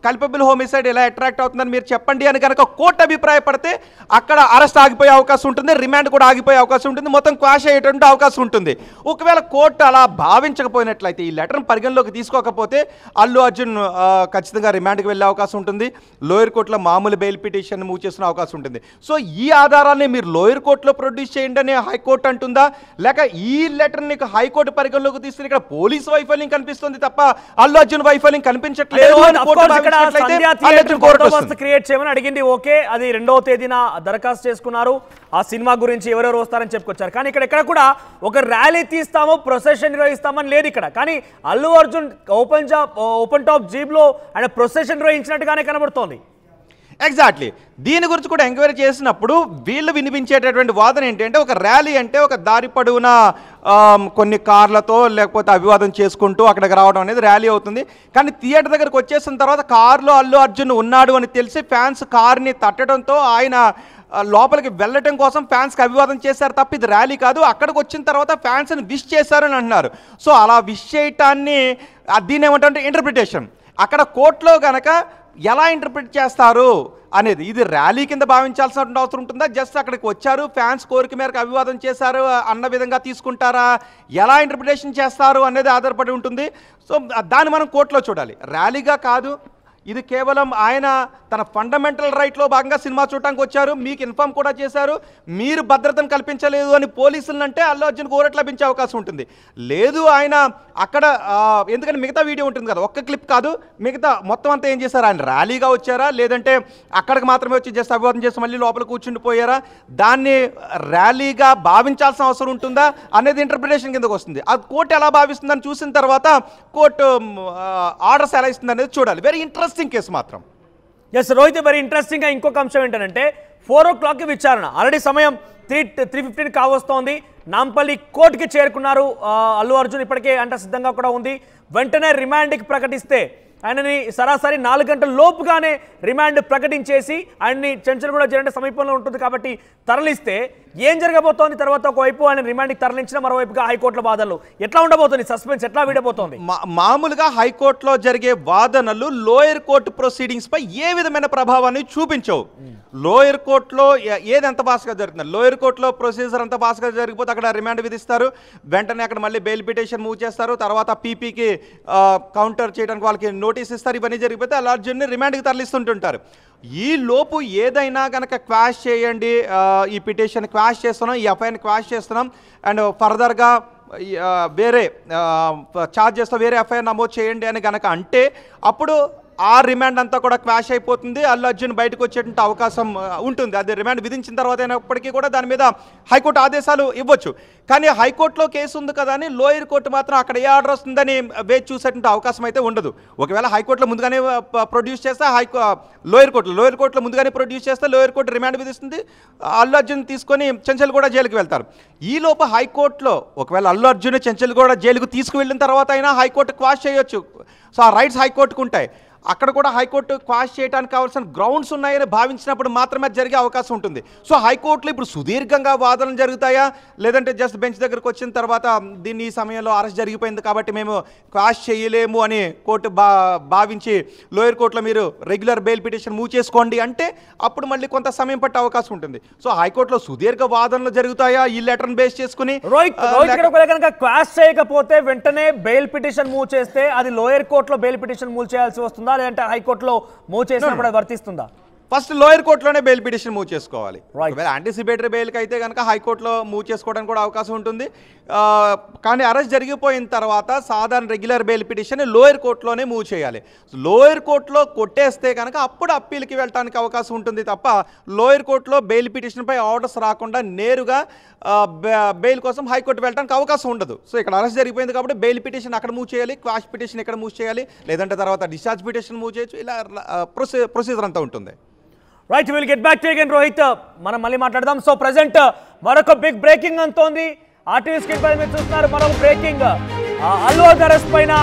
[SPEAKER 1] కల్పబుల్ హోమిసైడ్ ఎలా అట్రాక్ట్ అవుతుందని మీరు చెప్పండి అని కనుక కోర్టు అభిప్రాయపడితే అక్కడ అరెస్ట్ ఆగిపోయే అవకాశం ఉంటుంది, రిమాండ్ కూడా ఆగిపోయే అవకాశం ఉంటుంది, మొత్తం క్వాష్ అయ్యేటువంటి అవకాశం ఉంటుంది. ఒకవేళ కోర్టు అలా భావించకపోయినట్లయితే, ఈ లెటర్ను పరిగణలోకి తీసుకోకపోతే అల్లు అర్జున్ ఖచ్చితంగా రిమాండ్కి వెళ్ళే అవకాశం ఉంటుంది, లోయర్ కోర్టులో మామూలు బెయిల్ పిటిషన్ మూవ్ చేసిన అవకాశం ఉంటుంది. సో ఈ ఆధారాన్ని మీరు లోయర్ కోర్టులో ప్రొడ్యూస్ చేయండి అని హైకోర్టు అంటుందా, లేక ఈ లెటర్ని హైకోర్టు పరిగణలోకి తీసుకుని ఇక్కడ పోలీసు వైఫల్యం కనిపిస్తుంది తప్ప అల్లు అర్జున్ వైఫల్యం కనిపించట్లేదు
[SPEAKER 2] క్రియేట్ చేయమని అడిగింది. ఓకే, అది 2వ తేదీన దరఖాస్తు చేసుకున్నారు, ఆ సినిమా గురించి ఎవరెవరు వస్తారని చెప్పుకొచ్చారు. కానీ ఇక్కడ కూడా ఒక ర్యాలీ తీస్తాము, ప్రొసెషన్ నిర్వహిస్తామని లేదు ఇక్కడ. కానీ Allu Arjun open top jeep లో ఆయన ప్రొసెషన్ నిర్వహించినట్టుగానే కనబడుతోంది.
[SPEAKER 1] ఎగ్జాక్ట్లీ. దీని గురించి కూడా ఎంక్వైరీ చేసినప్పుడు వీళ్ళు వినిపించేటటువంటి వాదన ఏంటంటే, ఒక ర్యాలీ అంటే ఒక దారి పొడవునా కొన్ని కార్లతో లేకపోతే అభివాదం చేసుకుంటూ అక్కడికి రావడం అనేది ర్యాలీ అవుతుంది. కానీ థియేటర్ దగ్గరకు వచ్చేసిన తర్వాత కారులో అల్లు అర్జున్ ఉన్నాడు అని తెలిసి ఫ్యాన్స్ కార్ని తట్టడంతో ఆయన లోపలికి వెళ్ళటం కోసం ఫ్యాన్స్కి అభివాదం చేశారు తప్ప ఇది ర్యాలీ కాదు. అక్కడికి వచ్చిన తర్వాత ఫ్యాన్స్ని విష్ చేశారని అంటున్నారు. సో అలా విష్ చేయటాన్ని దీన్ని ఏమంటారంటే ఇంటర్ప్రిటేషన్. అక్కడ కోర్టులో కనుక ఎలా ఇంటర్ప్రిట్ చేస్తారు అనేది, ఇది ర్యాలీ కింద భావించాల్సిన అవసరం ఉంటుందా, జస్ట్ అక్కడికి వచ్చారు ఫ్యాన్స్ కోరిక మేరకు అభివాదం చేశారు అన్న విధంగా తీసుకుంటారా, ఎలా ఇంటర్ప్రిటేషన్ చేస్తారు అనేది ఆధారపడి ఉంటుంది. సో దాన్ని మనం కోర్టులో చూడాలి. ర్యాలీగా కాదు, ఇది కేవలం ఆయన తన ఫండమెంటల్ రైట్లో భాగంగా సినిమా చూడటానికి వచ్చారు, మీకు ఇన్ఫార్మ్ కూడా చేశారు, మీరు భద్రతను కల్పించలేదు అని పోలీసులను అంటే అల్లు అర్జున్ కోరట్ లభించే అవకాశం ఉంటుంది. లేదు ఆయన అక్కడ ఎందుకంటే మిగతా వీడియో ఉంటుంది కదా, ఒక్క క్లిప్ కాదు, మిగతా మొత్తం అంతా ఏం చేశారు, ఆయన ర్యాలీగా వచ్చారా లేదంటే అక్కడికి మాత్రమే వచ్చి జస్ట్ అభివాదం చేసి మళ్ళీ లోపల కూర్చుండిపోయారా, దాన్ని ర్యాలీగా భావించాల్సిన అవసరం ఉంటుందా అనేది ఇంటర్ప్రిటేషన్ కిందకు వస్తుంది. అది కోర్టు ఎలా భావిస్తుందని చూసిన తర్వాత కోర్టు ఆర్డర్స్ ఎలా ఇస్తుంది అనేది చూడాలి. వెరీ ఇంట్రెస్టింగ్ కేసు మాత్రం.
[SPEAKER 2] ఎస్ రోహిత్, వెరీ ఇంట్రెస్టింగ్ గా ఇంకొక అంశం ఏంటంటే 4 o'clock విచారణ, ఆల్రెడీ సమయం 3:15 కావస్తోంది. నాంపల్లి కోర్టుకి చేరుకున్నారు అల్లు అర్జున్, ఇప్పటికే అంటే సిద్ధంగా కూడా ఉంది. వెంటనే రిమాండ్కి ప్రకటిస్తే ఆయనని సరాసరి 4 గంటల లోపుగానే రిమాండ్ ప్రకటించేసి ఆయన్ని చెంచల్గూడ జైలు సమీపంలో ఉంటుంది కాబట్టి తరలిస్తే ఏం జరగబోతోంది, తర్వాత ఒకవైపు ఆయన రిమాండ్కి తరలించిన, మరోవైపుగా హైకోర్టులో వాదనలు ఎట్లా ఉండబోతుంది, సస్పెన్స్ ఎట్లా వీడబోతోంది?
[SPEAKER 1] మామూలుగా హైకోర్టులో జరిగే వాదనలు లోయర్ కోర్టు ప్రొసీడింగ్స్ పై ఏ విధమైన ప్రభావాన్ని చూపించవు. లోయర్ కోర్టులో ఏది ఎంత ఫాస్ట్గా జరుగుతుంది, లోయర్ కోర్టులో ప్రొసీజర్ అంత ఫాస్ట్గా జరిగిపోతే అక్కడ రిమాండ్ విధిస్తారు, వెంటనే అక్కడ మళ్ళీ బెయిల్ పిటిషన్ మూవ్ చేస్తారు, తర్వాత పీపీకి కౌంటర్ చేయడానికి వాళ్ళకి నోటీస్ ఇస్తారు. ఇవన్నీ జరిగిపోతే అల్లు అర్జున్ని రిమాండ్కి తరలిస్తుంటుంటారు. ఈ లోపు ఏదైనా కనుక క్వాష్ చేయండి, ఈ పిటిషన్ క్వాష్ చేస్తున్నాం, ఈ ఎఫ్ఐఆర్ని క్వాష్ చేస్తున్నాం అండ్ ఫర్దర్గా వేరే ఛార్జెస్తో వేరే ఎఫ్ఐఆర్ నమోదు చేయండి అని కనుక అంటే అప్పుడు ఆ రిమాండ్ అంతా కూడా క్వాష్ అయిపోతుంది, అల్లు అర్జున్ బయటకు వచ్చేటువంటి అవకాశం ఉంటుంది. అది రిమాండ్ విధించిన తర్వాత అయినప్పటికీ కూడా దాని మీద హైకోర్టు ఆదేశాలు ఇవ్వచ్చు. కానీ హైకోర్టులో కేసు ఉంది కదా అని లోయర్ కోర్టు మాత్రం అక్కడ ఏ ఆర్డర్ వస్తుందని వేచి చూసేటువంటి అవకాశం అయితే ఉండదు. ఒకవేళ హైకోర్టులో ముందుగానే ప్రొడ్యూస్ చేస్తే లోయర్ కోర్టులో ముందుగానే ప్రొడ్యూస్ చేస్తే లోయర్ కోర్టు రిమాండ్ విధిస్తుంది, అల్లు అర్జున్ తీసుకొని చెంచల్గూడ జైలుకి వెళ్తారు. ఈలోపు హైకోర్టులో ఒకవేళ అల్లు అర్జున్ చెంచల్గూడ జైలుకు తీసుకువెళ్ళిన తర్వాత అయినా హైకోర్టు క్వాష్ చేయొచ్చు. సో ఆ రైట్స్ హైకోర్టుకు ఉంటాయి. అక్కడ కూడా హైకోర్టు క్వాష్ చేయడానికి కావాల్సిన గ్రౌండ్స్ ఉన్నాయని భావించినప్పుడు మాత్రమే జరిగే అవకాశం ఉంటుంది. సో హైకోర్టులో ఇప్పుడు సుదీర్ఘంగా వాదనలు జరుగుతాయా, లేదంటే జస్ట్ బెంచ్ దగ్గరకు వచ్చిన తర్వాత దీన్ని ఈ సమయంలో అరెస్ట్ జరిగిపోయింది కాబట్టి మేము క్వాష్ చేయలేము అని కోర్టు భావించి లోయర్ కోర్టులో మీరు రెగ్యులర్ బెయిల్ పిటిషన్ మూవ్ చేసుకోండి అంటే అప్పుడు మళ్ళీ కొంత సమయం పట్టే అవకాశం ఉంటుంది. సో హైకోర్టులో సుదీర్ఘ వాదనలు జరుగుతాయా ఈ లెటర్ని బేస్ చేసుకుని?
[SPEAKER 2] కనుక క్వాష్ చేయకపోతే వెంటనే బెయిల్ పిటిషన్ మూవ్ చేస్తే అది లోయర్ కోర్టులో బెయిల్ పిటిషన్ మూవ్ చేయాల్సి వస్తుందా, లేదంటే హైకోర్టులో మూవ్ చేసినప్పుడు అది వర్తిస్తుందా?
[SPEAKER 1] ఫస్ట్ లోయర్ కోర్టులోనే బెయిల్ పిటిషన్ మూవ్ చేసుకోవాలి.
[SPEAKER 2] Right.
[SPEAKER 1] ఒకవేళ యాంటిసిపేటరీ బెయిల్కి అయితే కనుక హైకోర్టులో మూవ్ చేసుకోవడానికి కూడా అవకాశం ఉంటుంది. కానీ అరెస్ట్ జరిగిపోయిన తర్వాత సాధారణ రెగ్యులర్ బెయిల్ పిటిషన్ లోయర్ కోర్టులోనే మూవ్ చేయాలి. లోయర్ కోర్టులో కొట్టేస్తే కనుక అప్పుడు అప్పీల్కి వెళ్ళడానికి అవకాశం ఉంటుంది తప్ప లోయర్ కోర్టులో బెయిల్ పిటిషన్పై ఆర్డర్స్ రాకుండా నేరుగా బెయిల్ కోసం హైకోర్టు వెళ్ళడానికి అవకాశం ఉండదు. సో ఇక్కడ అరెస్ట్ జరిగిపోయింది కాబట్టి బెయిల్ పిటిషన్ అక్కడ మూవ్ చేయాలి, క్వాష్ పిటిషన్ ఇక్కడ మూవ్ చేయాలి, లేదంటే తర్వాత డిశ్చార్జ్ పిటిషన్ మూవ్ చేయొచ్చు. ఇలా ప్రొసీజర్ అంతా ఉంటుంది.
[SPEAKER 2] Right, will get back to again Rohit. మనం మళ్ళీ మాట్లాడదాం. సో ప్రెసెంట్ మరొక బిగ్ బ్రేకింగ్ అంతోంది. ఆర్టీవీ స్క్రీన్ పై మీరు చూస్తున్నారు మరొక బ్రేకింగ్. అల్లు అర్జున్ అరెస్ట్ పైన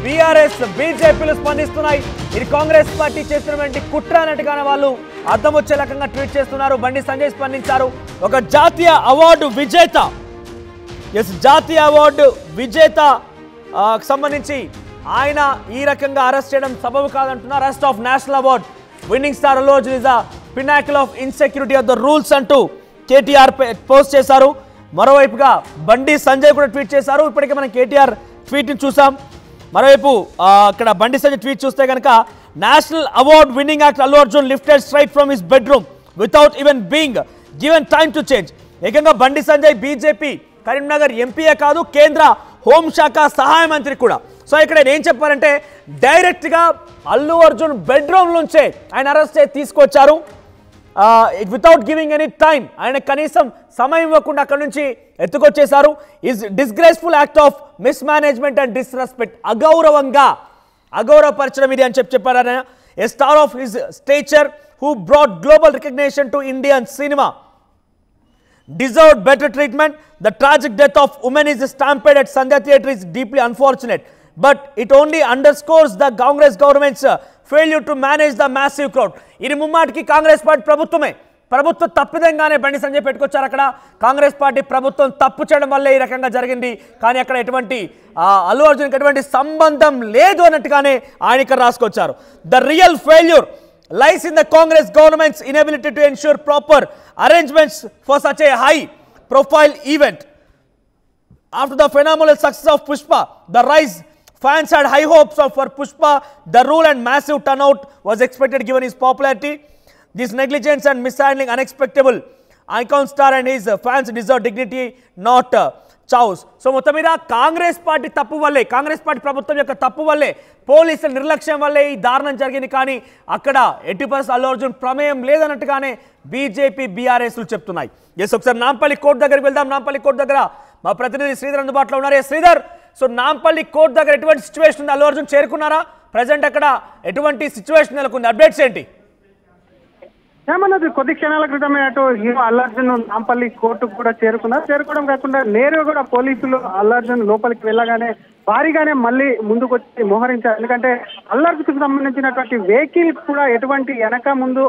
[SPEAKER 2] బీఆర్ఎస్ బీజేపీలు స్పందిస్తున్నాయి. ఇది కాంగ్రెస్ పార్టీ చేసినటువంటి కుట్ర అన్నట్టుగానే వాళ్ళు అర్థం వచ్చే రకంగా ట్వీట్ చేస్తున్నారు. బండి సంజయ్ స్పందించారు. ఒక జాతీయ అవార్డు విజేత, జాతీయ అవార్డు విజేత సంబంధించి ఆయన ఈ రకంగా అరెస్ట్ చేయడం సబబు కాదంటున్నారు. Arrest of national award winning star Allu Arjun is the pinnacle of insecurity of the rules అంటూ కేటీఆర్ పోస్ట్ చేశారు. మరోవైపుగా బండి సంజయ్ కూడా ట్వీట్ చేశారు. ఇప్పటికే మనం కేటీఆర్ ట్వీట్ని చూసాం. మరోవైపు ఇక్కడ బండి సంజయ్ ట్వీట్ చూస్తే కనుక national award winnowing actor Allu Arjun lifted straight from his bedroom without even being given time to change. ఏకంగా బండి సంజయ్ బీజేపీ కరీంనగర్ ఎంపీయే కాదు, కేంద్ర హోంశాఖ సహాయ మంత్రి కూడా. సో ఇక్కడ ఏం చెప్పారంటే డైరెక్ట్గా అల్లు అర్జున్ బెడ్రూమ్ నుంచే ఆయన అరెస్ట్ చేసి తీసుకొచ్చారు. వితౌట్ గివింగ్ ఎనీ టైం, ఆయన కనీసం సమయం ఇవ్వకుండా అక్కడ నుంచి ఎత్తుకొచ్చేశారు. Is disgraceful act of mismanagement and disrespect. అగౌరవపరచడం ఇది అని చెప్పారు ఆయన. A star of his stature who brought global recognition to Indian cinema deserved better treatment. The tragic death of women is stampede at Sandhya Theatre is deeply unfortunate, but it only underscores the Congress government's failure to manage the massive crowd. ఇది ముమ్మాటికి Congress party ప్రభుత్వం తప్పిదంగానే బండి సంజయ్ పెట్టుకొచ్చారు. అక్కడ Congress party ప్రభుత్వం తప్పు చేయడం వల్లే ఈ రకంగా జరిగింది. కానీ అక్కడ ఎటువంటి అల్లు అర్జున్కి ఎటువంటి సంబంధం లేదు అన్నట్టుగానే ఆయన ఇక్కడ రాసుకొచ్చారు. The real failure lies in the Congress government's inability to ensure proper arrangements for such a high profile event. After the phenomenal success of Pushpa, the rise, fans had high hopes for Pushpa. The rule and massive turnout was expected given his popularity. This negligence and mishandling unexpected. Icon star and his fans deserve dignity, not chaos. So మొత్తం మీద Congress party తప్పు వల్లే, Congress party ప్రభుత్వం యొక్క తప్పు వల్లే, పోలీసుల నిర్లక్ష్యం వల్లే ఈ దారుణం జరిగింది. కానీ అక్కడ 80% అల్లు అర్జున్ ప్రమేయం లేదన్నట్టుగానే బీజేపీ బీఆర్ఎస్లు చెప్తున్నాయి. ఒకసారి నాంపల్లి కోర్టు దగ్గరికి వెళ్దాం. నాంపల్లి కోర్టు దగ్గర మా ప్రతినిధి శ్రీధర్ అందుబాటులో ఉన్నారు. శ్రీధర్, సో నాంపల్లి కోర్టు దగ్గర ఎటువంటి సిచ్యువేషన్ ఉంది? అల్లు అర్జున్ చేరుకున్నారా? ప్రజెంట్ అక్కడ ఎటువంటి సిచ్యువేషన్ నెలకొంది? అప్డేట్స్ ఏంటి?
[SPEAKER 5] ఏమన్నది కొద్ది క్షణాల క్రితమే అటు హీరో అల్లు అర్జున్ నాంపల్లి కోర్టుకు కూడా చేరుకోవడం కాకుండా నేరుగా కూడా పోలీసులు అల్లు అర్జున్ లోపలికి వెళ్ళగానే భారీగానే మళ్ళీ ముందుకు వచ్చి మోహరించారు. ఎందుకంటే అల్లు అర్జున్కి సంబంధించినటువంటి వెహికల్ కూడా ఎటువంటి వెనక ముందు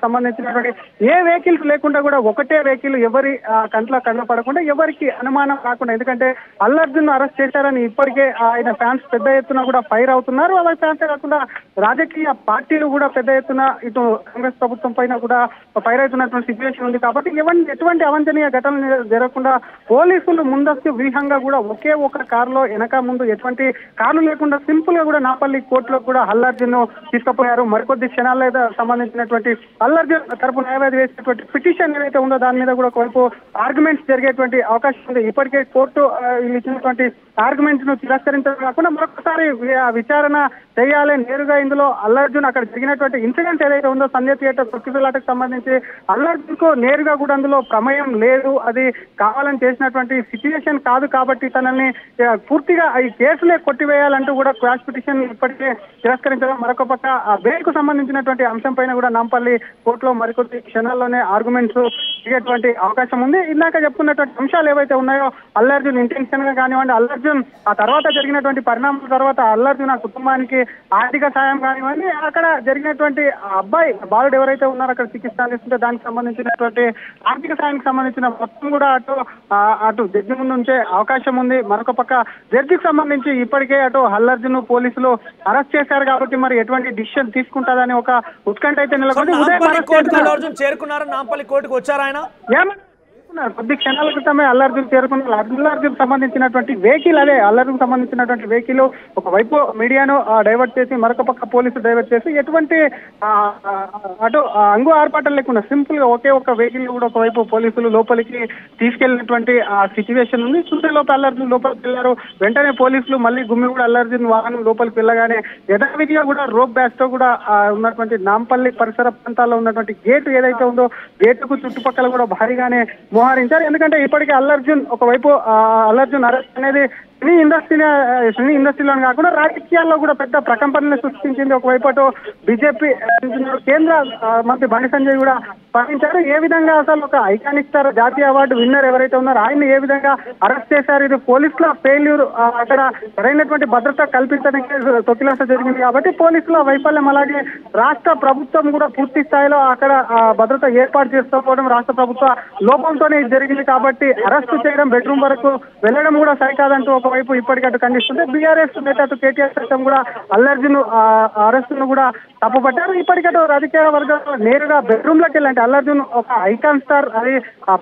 [SPEAKER 5] సంబంధించినటువంటి ఏ వెహికల్స్ లేకుండా కూడా ఒకటే వెహికల్ ఎవరి కంట్లో కనపడకుండా ఎవరికి అనుమానం రాకుండా, ఎందుకంటే అల్లు అర్జున్ అరెస్ట్ చేశారని ఇప్పటికే ఆయన ఫ్యాన్స్ పెద్ద ఎత్తున కూడా ఫైర్ అవుతున్నారు. అలాగే ఫ్యాన్సే కాకుండా రాజకీయ పార్టీలు కూడా పెద్ద ఎత్తున ఇటు కాంగ్రెస్ ప్రభుత్వం పైన కూడా ఫైర్ అవుతున్నటువంటి సిచ్యువేషన్ ఉంది. కాబట్టి ఎటువంటి అవాంఛనీయ ఘటనలు జరగకుండా పోలీసులు ముందస్తు వ్యూహంగా కూడా ఒకే ఒక కారులో వెనక ముందు ఎటువంటి కార్లు లేకుండా సింపుల్ గా కూడా నాంపల్లి కోర్టులో కూడా అల్లు అర్జున్ తీసుకుపోయారు. మరికొద్ది క్షణాల్లో సంబంధించినటువంటి అల్లు అర్జున్ తరపు న్యాయవాది వేసినటువంటి పిటిషన్ ఏదైతే ఉందో దాని మీద కూడా ఒకవైపు ఆర్గ్యుమెంట్స్ జరిగేటువంటి అవకాశం ఉంది. ఇప్పటికే కోర్టు ఇచ్చినటువంటి ఆర్గ్యుమెంట్స్ ను తిరస్కరించడం కాకుండా మరొకసారి విచారణ చేయాలి. నేరుగా ఇందులో అల్లు అర్జున్ అక్కడ జరిగినటువంటి ఇన్సిడెంట్ ఏదైతే ఉందో సంధ్య థియేటర్ తొక్కిసలాటకు సంబంధించి అల్లు అర్జున్ కు నేరుగా కూడా అందులో ప్రమేయం లేదు, అది కావాలని చేసినటువంటి సిచ్యువేషన్ కాదు. కాబట్టి తనని పూర్తిగా ఈ కేసులే కొట్టివేయాలంటూ కూడా క్వాష్ పిటిషన్ ఇప్పటికే తిరస్కరించడం, మరొక పక్క బెయిల్ కు సంబంధించినటువంటి అంశం పైన కూడా నాంపల్లి కోర్టులో మరికొద్ది క్షణాల్లోనే ఆర్గ్యుమెంట్స్ దిగేటువంటి అవకాశం ఉంది. ఇందాక చెప్పుకున్నటువంటి అంశాలు ఏవైతే ఉన్నాయో అల్లు అర్జున్ ఇంటెన్షన్ గా కానివ్వండి, అల్లు అర్జున్ ఆ తర్వాత జరిగినటువంటి పరిణామాల తర్వాత అల్లు అర్జున్ ఆ కుటుంబానికి ఆర్థిక సాయం కానివ్వండి, అక్కడ జరిగినటువంటి అబ్బాయి బాలుడు ఎవరైతే ఉన్నారో అక్కడ చికిత్స అందిస్తుంటే దానికి సంబంధించినటువంటి ఆర్థిక సాయానికి సంబంధించిన మొత్తం కూడా అటు జడ్జి ముందు ఉంచే అవకాశం ఉంది. మరొక పక్క జడ్జికి సంబంధించి ఇప్పటికే అటు అల్లు అర్జున్ పోలీసులు అరెస్ట్ చేశారు కాబట్టి మరి ఎటువంటి డిసిషన్ తీసుకుంటారని ఒక ఉత్కంఠ అయితే నెలకొంది.
[SPEAKER 2] చేరుకున్నారు, నాంపల్లి కోర్టుకు వచ్చారు ఆయన.
[SPEAKER 5] కొద్ది క్షణాల క్రితమే అల్లు అర్జున్ చేరుకున్న అల్లు అర్జున్ సంబంధించినటువంటి వెహికల్ అదే అల్లు అర్జున్ సంబంధించినటువంటి వెహికల్ ఒకవైపు మీడియాను డైవర్ట్ చేసి మరొక పక్క పోలీసులు డైవర్ట్ చేసి ఎటువంటి అటు అంగు ఆర్పాటం లేకుండా సింపుల్ గా ఒకే ఒక వెహికల్ కూడా ఒకవైపు పోలీసులు లోపలికి తీసుకెళ్లినటువంటి ఆ సిచ్యువేషన్ ఉంది. చూసే లోపల అల్లు అర్జున్ లోపలికి వెళ్లారు. వెంటనే పోలీసులు మళ్ళీ గుమ్మిగూడ అల్లు అర్జున్ వాహనం లోపలికి వెళ్ళగానే యథావిధిగా కూడా రోప్ బ్యాచ్ తో కూడా ఉన్నటువంటి నాంపల్లి పరిసర ప్రాంతాల్లో ఉన్నటువంటి గేట్ ఏదైతే ఉందో గేటుకు చుట్టుపక్కల కూడా భారీగానే మోహరించారు. ఎందుకంటే ఇప్పటికే అల్లు అర్జున్ ఒకవైపు అల్లు అర్జున్ అరెస్ట్ అనేది సినీ ఇండస్ట్రీలో కాకుండా రాజకీయాల్లో కూడా పెద్ద ప్రకంపనలు సృష్టించింది. ఒకవైపు అటు బీజేపీ కేంద్ర మంత్రి బండి సంజయ్ కూడా స్పందించారు. ఏ విధంగా అసలు ఒక ఐకానిక్ స్టార్ జాతీయ అవార్డు విన్నర్ ఎవరైతే ఉన్నారో ఆయన ఏ విధంగా అరెస్ట్ చేశారు, ఇది పోలీసుల ఫెయిల్యూర్, అక్కడ సరైనటువంటి భద్రత కల్పించడానికి తొక్కిలాస జరిగింది కాబట్టి పోలీసుల వైఫల్యం, అలాగే రాష్ట్ర ప్రభుత్వం కూడా పూర్తి స్థాయిలో అక్కడ భద్రత ఏర్పాటు చేసుకోవడం రాష్ట్ర ప్రభుత్వ లోపంతోనే జరిగింది కాబట్టి అరెస్టు చేయడం, బెడ్రూమ్ వరకు వెళ్ళడం కూడా సరికాదంటూ ఒకవైపు ఇప్పటికట్టు ఖండిస్తుంది. బీఆర్ఎస్ నేత కేటీఆర్ సైతం కూడా అల్లు అర్జున్ అరెస్టును కూడా తప్పుపట్టారు. ఇప్పటికట్టు రాజకీయ వర్గాల్లో నేరుగా బెడ్రూమ్ లోకి వెళ్ళంటే అల్లు అర్జున్ ఒక ఐకాన్ స్టార్, అది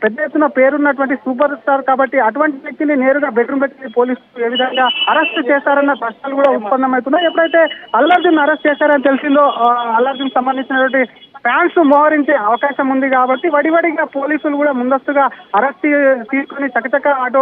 [SPEAKER 5] పెద్ద ఎత్తున పేరున్నటువంటి సూపర్ స్టార్ కాబట్టి అటువంటి వ్యక్తిని నేరుగా బెడ్రూమ్ లోకి పోలీసులు ఏ విధంగా అరెస్ట్ చేశారన్న ప్రశ్నలు కూడా ఉత్పన్నమవుతున్నాయి. ఎప్పుడైతే అల్లు అర్జున్ అరెస్ట్ చేశారని తెలిసిందో అల్లు అర్జున్ సంబంధించినటువంటి ఫ్యాన్స్ మోహరించే అవకాశం ఉంది కాబట్టి వడివడిగా పోలీసులు కూడా ముందస్తుగా అరెస్ట్ తీసుకుని చకచక అటు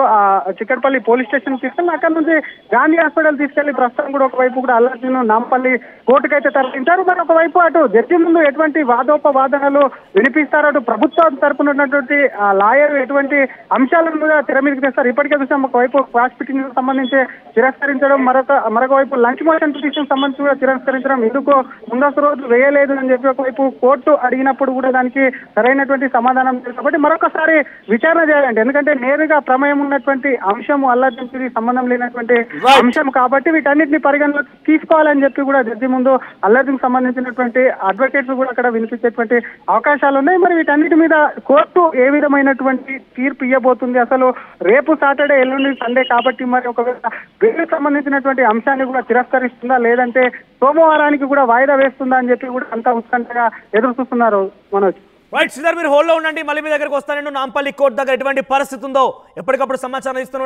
[SPEAKER 5] చిక్కడపల్లి పోలీస్ స్టేషన్ తీసుకెళ్ళి అక్కడ నుంచి గాంధీ హాస్పిటల్ తీసుకెళ్లి ప్రస్తుతం కూడా ఒకవైపు కూడా అల్లు అర్జున్ నాంపల్లి కోర్టుకైతే తరలించారు. మరి ఒకవైపు అటు జడ్జి ముందు ఎటువంటి వాదోపవాదనలు వినిపిస్తారు, అటు ప్రభుత్వం తరపున ఉన్నటువంటి లాయర్ ఎటువంటి అంశాలను కూడా తెర మీదకి తెస్తారు. ఇప్పటికే చూసాం ఒకవైపు క్రాస్ పిటింగ్ సంబంధించి తిరస్కరించడం, మరొక వైపు లంచ్ మోషన్ పిటిషన్ సంబంధించి కూడా తిరస్కరించడం, ఎందుకు ముందస్తు రోజు వేయలేదు అని చెప్పి ఒకవైపు కోర్టు అడిగినప్పుడు కూడా దానికి సరైనటువంటి సమాధానం లేదు. కాబట్టి మరొకసారి విచారణ చేయాలంటే, ఎందుకంటే నేరుగా ప్రమేయం ఉన్నటువంటి అంశం అల్లు అర్జున్కి సంబంధం లేనటువంటి అంశం కాబట్టి వీటన్నిటిని పరిగణలోకి తీసుకోవాలని చెప్పి కూడా జడ్జి ముందు అల్లు అర్జున్కి సంబంధించినటువంటి అడ్వకేట్స్ కూడా అక్కడ వినిపించేటువంటి అవకాశాలు ఉన్నాయి. మరి వీటన్నిటి మీద కోర్టు ఏ విధమైనటువంటి తీర్పు ఇవ్వబోతుంది, అసలు రేపు సాటర్డే ఎల్లుండి సండే కాబట్టి మరి ఒకవేళ బెయిల్కి సంబంధించినటువంటి అంశాన్ని కూడా తిరస్కరిస్తుందా లేదంటే సోమవారానికి కూడా వాయిదా వేస్తుందా అని చెప్పి కూడా అంతా ఉత్కంఠగా ఎదురు చూస్తున్నారు. మనోజ్
[SPEAKER 2] రైట్ శ్రీధర్, మీరు హోల్డ్లో ఉండండి, మళ్ళీ మీ దగ్గరకు వస్తాను. నాంపల్లి కోర్టు దగ్గర ఎటువంటి పరిస్థితి ఉందో ఎప్పటికప్పుడు సమాచారం ఇస్తూ